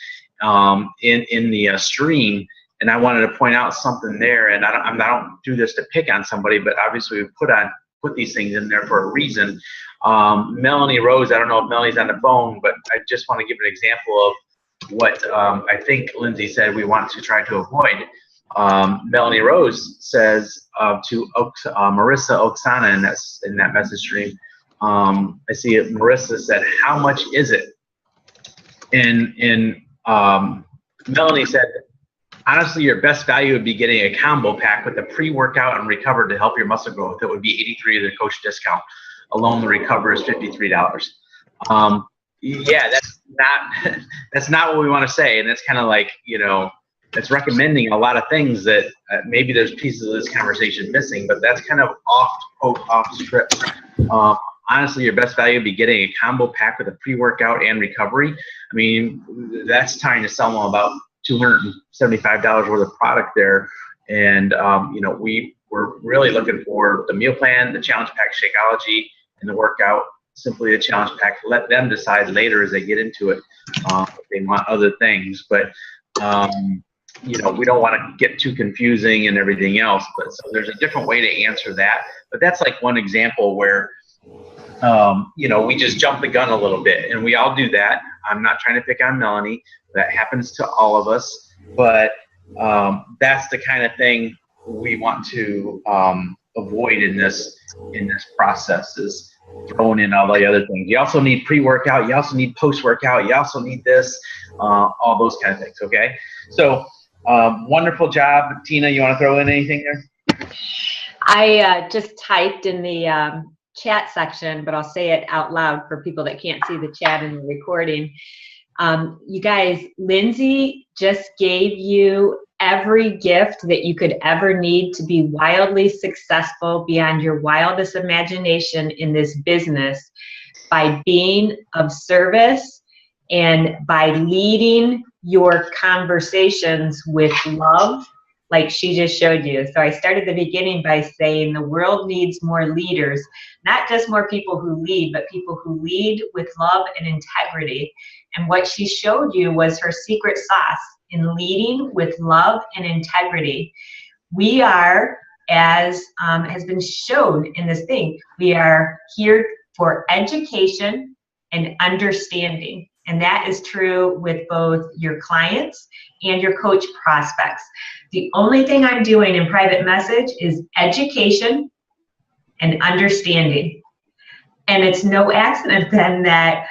in the stream. And I wanted to point out something there. And I don't do this to pick on somebody, but obviously we put these things in there for a reason. Melanie Rose, I don't know if Melanie's on the phone, but I just want to give an example of what I think Lindsay said we want to try to avoid. Melanie Rose says to Marissa Oksana in that message stream, I see it, Marissa said, "How much is it?" And Melanie said, honestly, your best value would be getting a combo pack with a pre-workout and recover to help your muscle growth. That would be 83 of the coach discount. Alone, the recover is $53. Yeah, that's not what we want to say, and that's kind of like, you know, that's recommending a lot of things that maybe there's pieces of this conversation missing, but that's kind of off script. Honestly, your best value would be getting a combo pack with a pre-workout and recovery. I mean, that's trying to sell them about $275 worth of product there. And, you know, we're really looking for the meal plan, the challenge pack, Shakeology, and the workout, simply the challenge pack. Let them decide later as they get into it if they want other things. But, you know, we don't want to get too confusing and everything else. But so there's a different way to answer that. But that's like one example where, you know, we just jump the gun a little bit, and we all do that. I'm not trying to pick on Melanie. That happens to all of us. But that's the kind of thing we want to avoid in this process, is throwing in all the other things. You also need pre-workout. You also need post-workout. You also need this, all those kind of things. Okay. So wonderful job. Tina, you want to throw in anything there? I just typed in the chat section, but I'll say it out loud for people that can't see the chat in the recording. You guys, Lindsay just gave you every gift that you could ever need to be wildly successful beyond your wildest imagination in this business by being of service and by leading your conversations with love, like she just showed you. So I started the beginning by saying the world needs more leaders, not just more people who lead, but people who lead with love and integrity. And what she showed you was her secret sauce in leading with love and integrity. We are, as has been shown in this thing, we are here for education and understanding. And that is true with both your clients and your coach prospects. The only thing I'm doing in private message is education and understanding. And it's no accident then that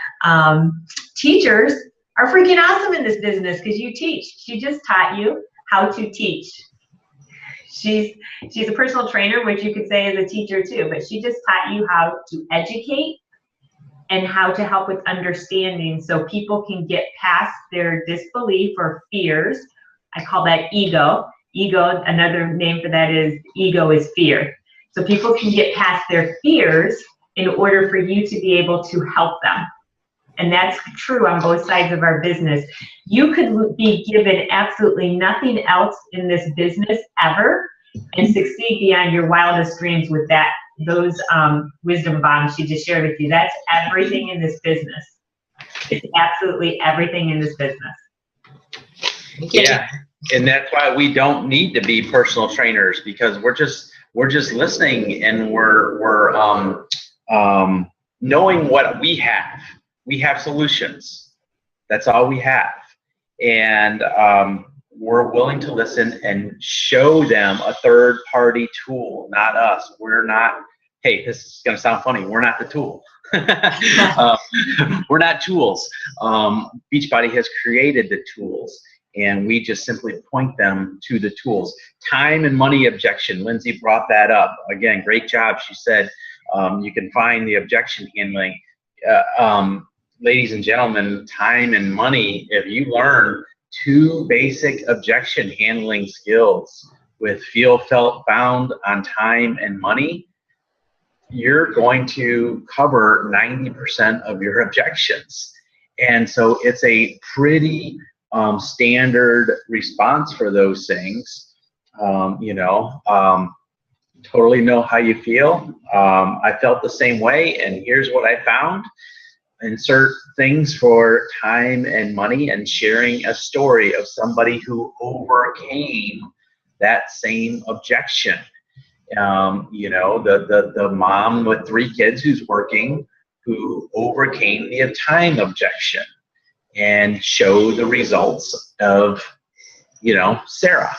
teachers are freaking awesome in this business, because you teach. She just taught you how to teach. She's a personal trainer, which you could say is a teacher too, but she just taught you how to educate and how to help with understanding so people can get past their disbelief or fears. I call that ego. Ego, another name for that is ego is fear. So people can get past their fears in order for you to be able to help them. And that's true on both sides of our business. You could be given absolutely nothing else in this business ever and succeed beyond your wildest dreams with those wisdom bombs she just shared with you. That's everything in this business. It's absolutely everything in this business. Yeah, and that's why we don't need to be personal trainers, because we're just listening, and we're knowing what we have. We have solutions. That's all we have. And we're willing to listen and show them a third-party tool, not us. We're not, hey, this is going to sound funny. We're not the tool. We're not tools. Beachbody has created the tools, and we just simply point them to the tools. Time and money objection. Lindsay brought that up. Again, great job. She said you can find the objection handling. Ladies and gentlemen, time and money, if you learn 2 basic objection handling skills with feel, felt, found on time and money, you're going to cover 90% of your objections. And so it's a pretty standard response for those things. Totally know how you feel. I felt the same way, and here's what I found. Insert things for time and money, and sharing a story of somebody who overcame that same objection. The mom with 3 kids who's working, who overcame the time objection and show the results of, Sarah,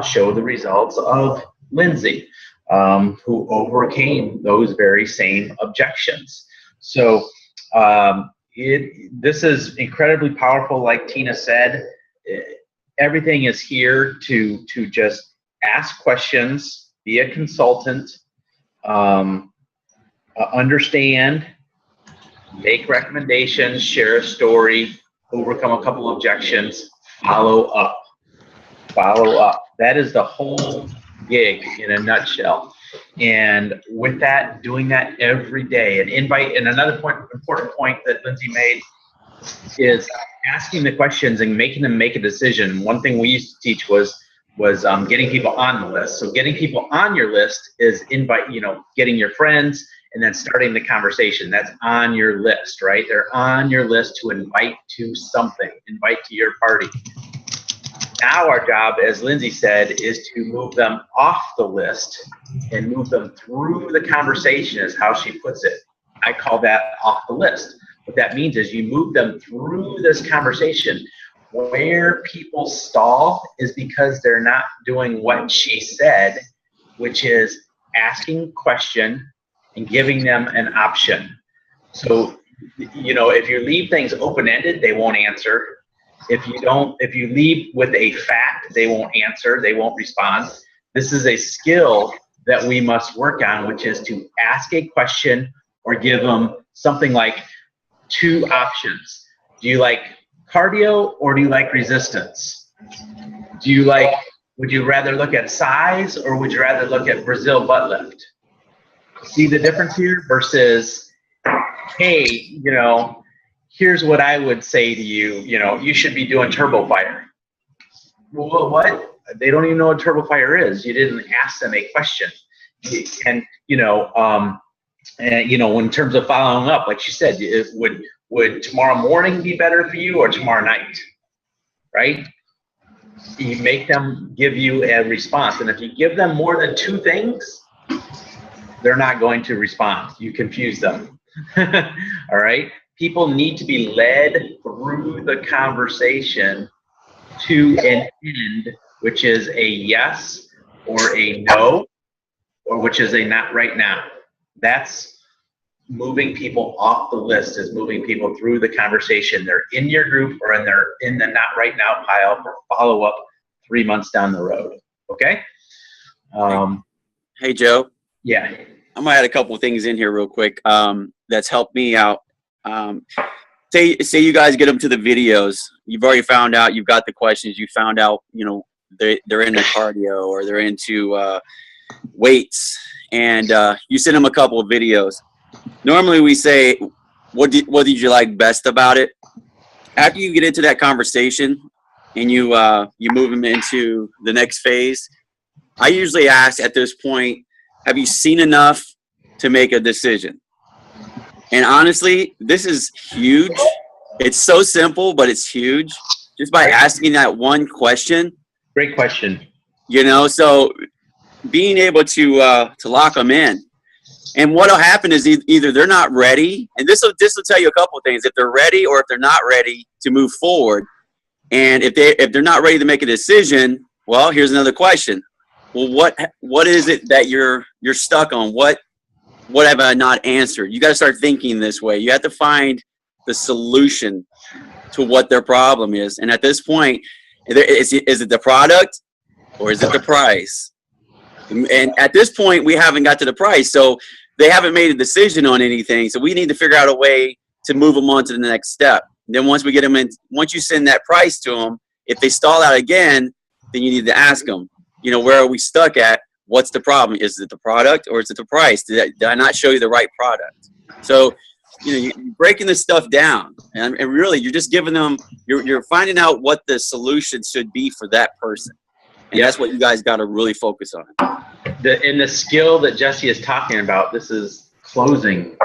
show the results of Lindsay, who overcame those very same objections. So, this is incredibly powerful. Like Tina said, everything is here to just ask questions, be a consultant, understand, make recommendations, share a story, overcome a couple objections, follow up. Follow up. That is the whole gig in a nutshell. And with that, doing that every day, and invite. And another important point that Lindsay made is asking the questions and making them make a decision. One thing we used to teach was getting people on the list. So getting people on your list is getting your friends and then starting the conversation. That's on your list, right? They're on your list to invite to something, invite to your party. Now our job, as Lindsay said, is to move them off the list and move them through the conversation, is how she puts it. I call that off the list. What that means is you move them through this conversation. Where people stall is because they're not doing what she said, which is asking a question and giving them an option. So, if you leave things open-ended, they won't answer. If you leave with a fact, they won't answer, they won't respond. This is a skill that we must work on, which is to ask a question or give them something like 2 options. Do you like cardio or do you like resistance? Would you rather look at size or would you rather look at Brazil butt lift? See the difference here versus, hey, here's what I would say to you, you should be doing turbo fire. Well, what? They don't even know what turbo fire is. You didn't ask them a question. And, in terms of following up, like she said, would tomorrow morning be better for you or tomorrow night, right? You make them give you a response. And if you give them more than 2 things, they're not going to respond. You confuse them, all right? People need to be led through the conversation to an end, which is a yes or a no, or which is a not right now. That's moving people off the list, is moving people through the conversation. They're in your group or they're in the not right now pile for follow up 3 months down the road. Okay? Hey, Joe. Yeah. I'm going to add a couple of things in here real quick that's helped me out. Say you guys get them to the videos. You've already found out. You've got the questions. You found out. They're into cardio or they're into weights, and you send them a couple of videos. Normally, we say, "What did you like best about it?" After you get into that conversation and you move them into the next phase, I usually ask at this point, "Have you seen enough to make a decision?" And honestly, this is huge. It's so simple, but it's huge. Just by asking that one question. Great question. So being able to lock them in. And what will happen is either they're not ready, and this will tell you a couple of things. If they're ready or if they're not ready to move forward. And if they're not ready to make a decision, well, here's another question. Well, what is it that you're stuck on? What have I not answered? You got to start thinking this way. You have to find the solution to what their problem is. And at this point, is it the product or is it the price? And at this point, we haven't got to the price. So they haven't made a decision on anything. So we need to figure out a way to move them on to the next step. And then once we get them in, once you send that price to them, if they stall out again, then you need to ask them, where are we stuck at? What's the problem? Is it the product or is it the price? Did I not show you the right product? So, you're breaking this stuff down, and really, you're just giving them. You're finding out what the solution should be for that person, and that's what you guys got to really focus on. The skill that Jesse is talking about. This is closing.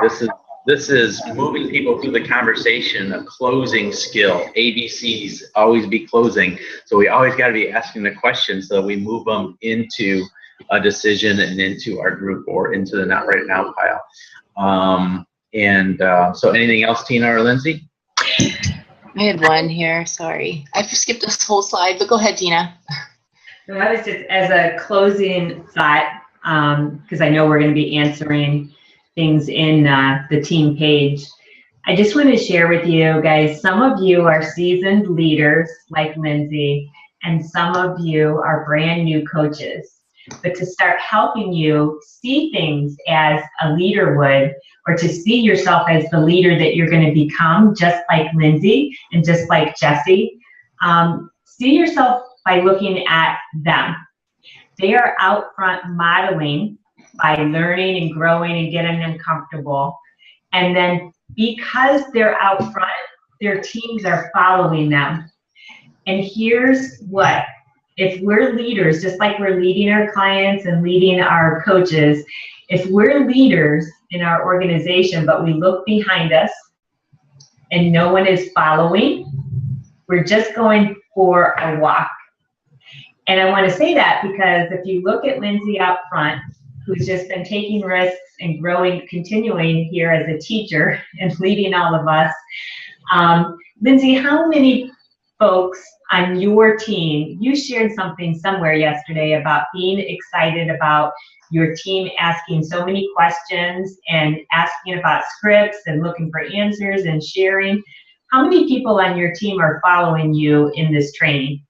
This is moving people through the conversation. A closing skill. ABCs always be closing. So we always got to be asking the questions so that we move them into a decision and into our group or into the not right now pile. So anything else, Tina or Lindsay? I had one here. Sorry. I skipped this whole slide, but go ahead, Tina. So I was just, as a closing thought, because I know we're going to be answering things in the team page, I just want to share with you guys, some of you are seasoned leaders like Lindsay, and some of you are brand new coaches. But to start helping you see things as a leader would, or to see yourself as the leader that you're going to become, just like Lindsay and just like Jesse, see yourself by looking at them. They are out front modeling by learning and growing and getting uncomfortable. And then because they're out front, their teams are following them. And here's what, if we're leaders, just like we're leading our clients and leading our coaches, if we're leaders in our organization, but we look behind us and no one is following, we're just going for a walk. And I want to say that because if you look at Lindsay out front, who's just been taking risks and growing, continuing here as a teacher and leading all of us. Lindsay, how many folks on your team, you shared something somewhere yesterday about being excited about your team asking so many questions and asking about scripts and looking for answers and sharing. How many people on your team are following you in this training?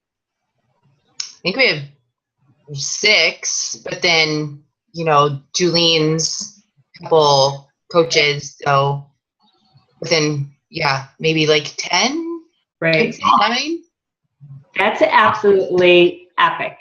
I think we have 6, but then, you know, Julene's couple coaches, so within, yeah, maybe like 10, right? 9. That's absolutely epic.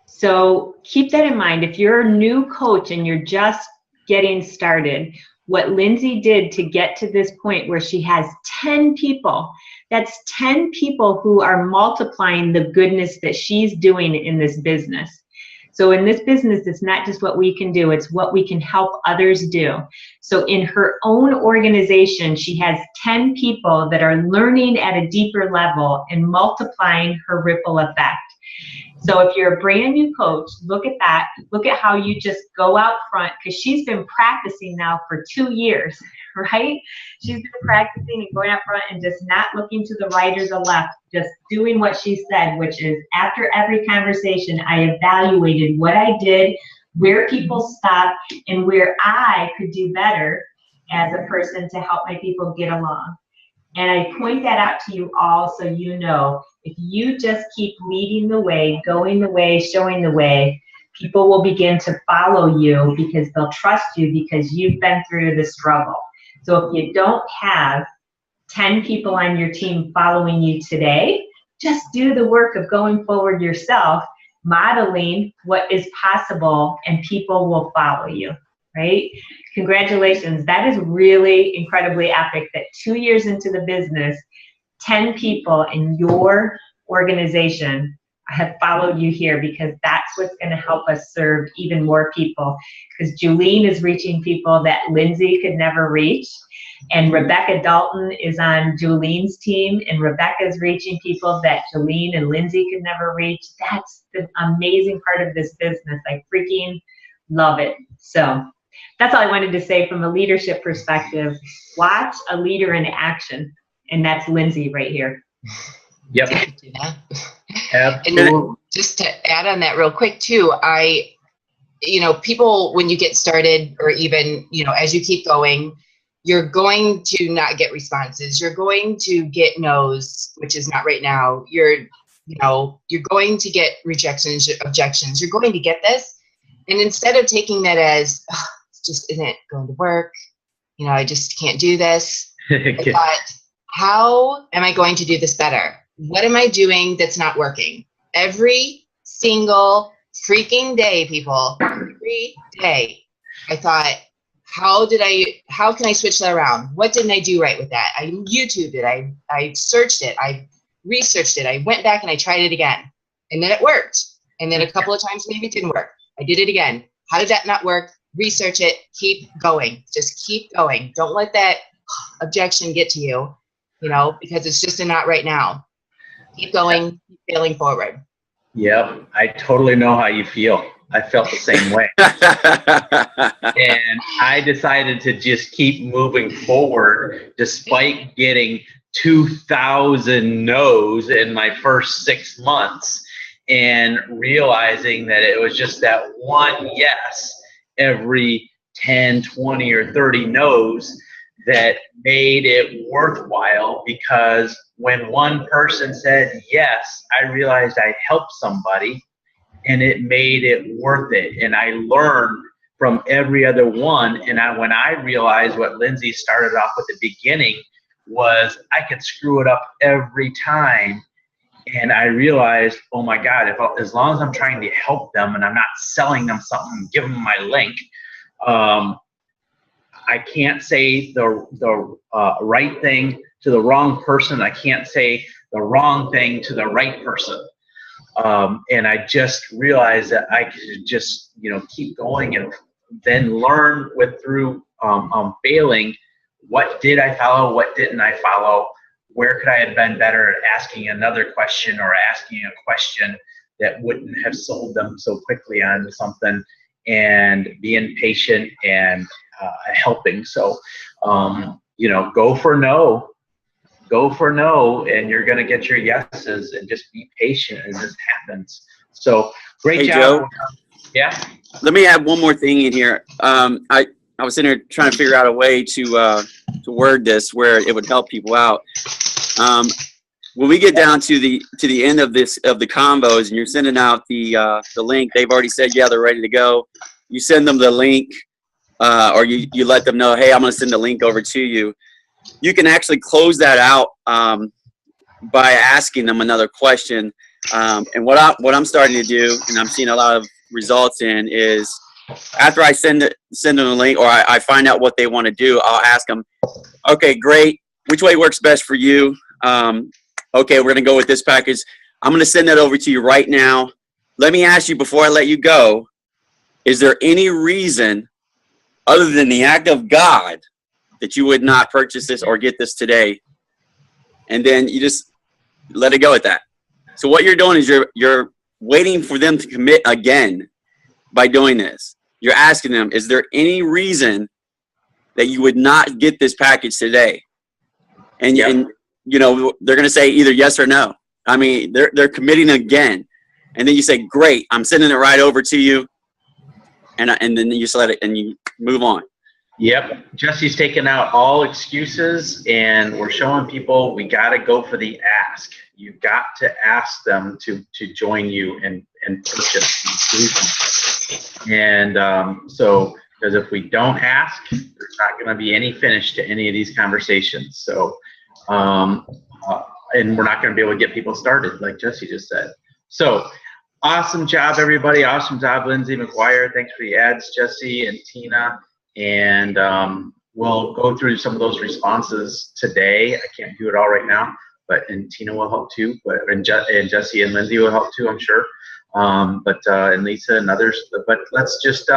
So keep that in mind. If you're a new coach and you're just getting started, what Lindsay did to get to this point where she has 10 people, that's 10 people who are multiplying the goodness that she's doing in this business. So in this business, it's not just what we can do, it's what we can help others do. So in her own organization, she has 10 people that are learning at a deeper level and multiplying her ripple effect. So if you're a brand new coach, look at that. Look at how you just go out front, because she's been practicing now for 2 years, right? She's been practicing and going out front and just not looking to the right or the left, just doing what she said, which is after every conversation, I evaluated what I did, where people stopped, and where I could do better as a person to help my people get along. And I point that out to you all so you know, if you just keep leading the way, going the way, showing the way, people will begin to follow you because they'll trust you because you've been through the struggle. So if you don't have 10 people on your team following you today, just do the work of going forward yourself, modeling what is possible, and people will follow you, right? Congratulations. That is really incredibly epic that 2 years into the business, 10 people in your organization have followed you here, because that's what's going to help us serve even more people. Because Julene is reaching people that Lindsay could never reach. And Rebecca Dalton is on Julene's team, and Rebecca's reaching people that Julene and Lindsay could never reach. That's the amazing part of this business. I freaking love it. So that's all I wanted to say from a leadership perspective. Watch a leader in action, and that's Lindsay right here. Yep. And just to add on that real quick too, people, when you get started, or even, as you keep going, you're going to not get responses. You're going to get no's, which is not right now. You're going to get rejections, objections. You're going to get this. And instead of taking that as, oh, it just isn't going to work, I just can't do this. I thought, how am I going to do this better? What am I doing that's not working? Every single freaking day, people, every day, I thought, how can I switch that around? What didn't I do right with that? I YouTubed it. I searched it. I researched it. I went back and I tried it again. And then it worked. And then a couple of times maybe it didn't work. I did it again. How did that not work? Research it. Keep going. Just keep going. Don't let that objection get to you, because it's just a not right now. Keep going, keep failing forward. Yep, I totally know how you feel. I felt the same way. And I decided to just keep moving forward despite getting 2,000 no's in my first 6 months, and realizing that it was just that one yes every 10, 20, or 30 no's that made it worthwhile, because when one person said yes, I realized I helped somebody and it made it worth it. And I learned from every other one. And when I realized what Lindsay started off with the beginning was I could screw it up every time. And I realized, oh my God, as long as I'm trying to help them and I'm not selling them something, give them my link, I can't say the right thing to the wrong person. I can't say the wrong thing to the right person. And I just realized that I could just, keep going and then learn through failing. What did I follow? What didn't I follow? Where could I have been better at asking another question, or asking a question that wouldn't have sold them so quickly onto something, and being patient and helping. So, go for no, and you're going to get your yeses, and just be patient as this happens. So great job. Joe, yeah. Let me add one more thing in here. I was sitting here trying to figure out a way to word this where it would help people out. When we get down to the end of the combos, and you're sending out the link, they've already said, yeah, they're ready to go. You send them the link, or you let them know, hey, I'm going to send the link over to you. You can actually close that out by asking them another question. And what I'm starting to do, and I'm seeing a lot of results in, is after I send them a link, or I find out what they want to do, I'll ask them, okay, great, which way works best for you? Okay, we're going to go with this package. I'm going to send that over to you right now. Let me ask you before I let you go, is there any reason other than the act of God that you would not purchase this or get this today? And then you just let it go at that. So what you're doing is you're waiting for them to commit again by doing this. You're asking them, is there any reason that you would not get this package today? And, yep. and they're going to say either yes or no. I mean, they're committing again. And then you say, great, I'm sending it right over to you. And then you just let it, and you move on. Yep. Jesse's taking out all excuses, and we're showing people we got to go for the ask. You've got to ask them to join you and purchase these solutions. And so, because if we don't ask, there's not going to be any finish to any of these conversations. So, and we're not going to be able to get people started, like Jesse just said. So, awesome job, everybody. Awesome job, Lindsay McGuire. Thanks for the ads, Jesse and Tina. And we'll go through some of those responses today. I can't do it all right now, and Tina will help too. And Jesse and Lindsay will help too, I'm sure. And Lisa and others. But let's just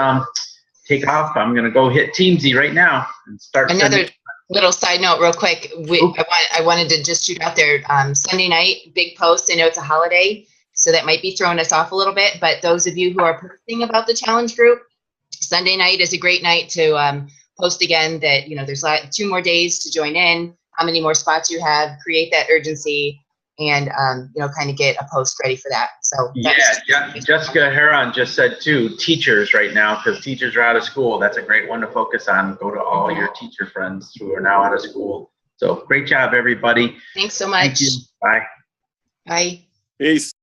take off. I'm going to go hit Teamsy right now and start. Another little side note real quick. I wanted to just shoot out there. Sunday night, big post. I know it's a holiday, so that might be throwing us off a little bit. But those of you who are posting about the challenge group, Sunday night is a great night to post again that, there's 2 more days to join in, how many more spots you have, create that urgency, and, kind of get a post ready for that. So yeah, Jessica Heron just said too, teachers right now, because teachers are out of school. That's a great one to focus on. Go to all your teacher friends who are now out of school. So great job, everybody. Thanks so much. Thank you. Bye. Bye. Peace.